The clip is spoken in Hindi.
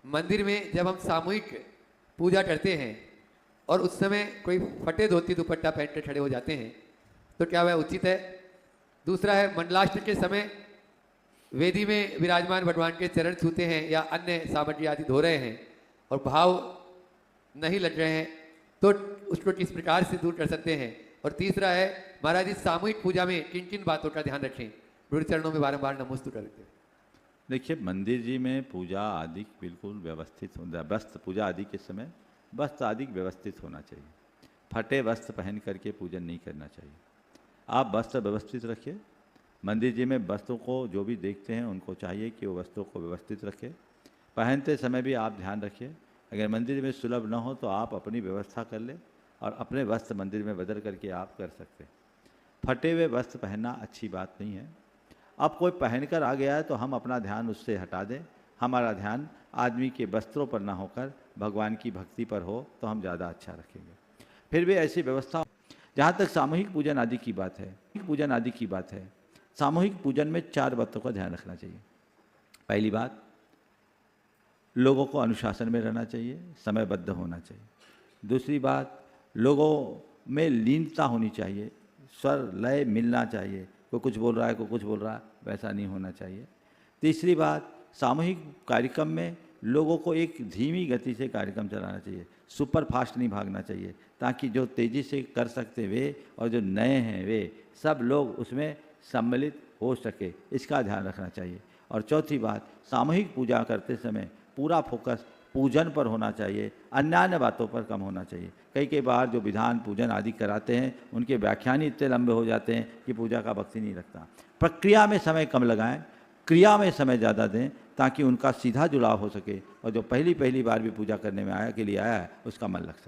मंदिर में जब हम सामूहिक पूजा करते हैं और उस समय कोई फटे धोती दुपट्टा पहन कर खड़े हो जाते हैं तो क्या वह उचित है? दूसरा है, मंडलाष्टक के समय वेदी में विराजमान भगवान के चरण छूते हैं या अन्य सामग्री आदि धो रहे हैं और भाव नहीं लग रहे हैं तो उसको किस प्रकार से दूर कर सकते हैं? और तीसरा है, महाराज जी सामूहिक पूजा में किन किन बातों का ध्यान रखें? गुरु चरणों में बारंबार नमस्ते करते हैं। देखिए, मंदिर जी में पूजा आदि बिल्कुल व्यवस्थित होना, वस्त्र पूजा आदि के समय वस्त्र आदि व्यवस्थित होना चाहिए। फटे वस्त्र पहन करके पूजन नहीं करना चाहिए। आप वस्त्र व्यवस्थित रखिए। मंदिर जी में वस्त्रों को जो भी देखते हैं उनको चाहिए कि वो वस्त्रों को व्यवस्थित रखें। पहनते समय भी आप ध्यान रखिए, अगर मंदिर में सुलभ न हो तो आप अपनी व्यवस्था कर लें और अपने वस्त्र मंदिर में बदल करके आप कर सकते हैं। फटे हुए वस्त्र पहनना अच्छी बात नहीं है। अब कोई पहनकर आ गया है तो हम अपना ध्यान उससे हटा दें। हमारा ध्यान आदमी के वस्त्रों पर ना होकर भगवान की भक्ति पर हो तो हम ज़्यादा अच्छा रखेंगे। फिर भी ऐसी व्यवस्था, जहाँ तक सामूहिक पूजन आदि की बात है, सामूहिक पूजन में 4 बातों का ध्यान रखना चाहिए। पहली बात, लोगों को अनुशासन में रहना चाहिए, समयबद्ध होना चाहिए। दूसरी बात, लोगों में लीनता होनी चाहिए, स्वर लय मिलना चाहिए। कोई कुछ बोल रहा है, कोई कुछ बोल रहा है, वैसा नहीं होना चाहिए। तीसरी बात, सामूहिक कार्यक्रम में लोगों को एक धीमी गति से कार्यक्रम चलाना चाहिए, सुपर फास्ट नहीं भागना चाहिए, ताकि जो तेज़ी से कर सकते वे और जो नए हैं वे सब लोग उसमें सम्मिलित हो सके, इसका ध्यान रखना चाहिए। और चौथी बात, सामूहिक पूजा करते समय पूरा फोकस पूजन पर होना चाहिए, अन्य बातों पर कम होना चाहिए। कई बार जो विधान पूजन आदि कराते हैं उनके व्याख्यान ही इतने लंबे हो जाते हैं कि पूजा का वक्त ही नहीं लगता। प्रक्रिया में समय कम लगाएं, क्रिया में समय ज़्यादा दें, ताकि उनका सीधा जुड़ाव हो सके और जो पहली बार भी पूजा करने में आया के लिए आया है उसका मन लग सके।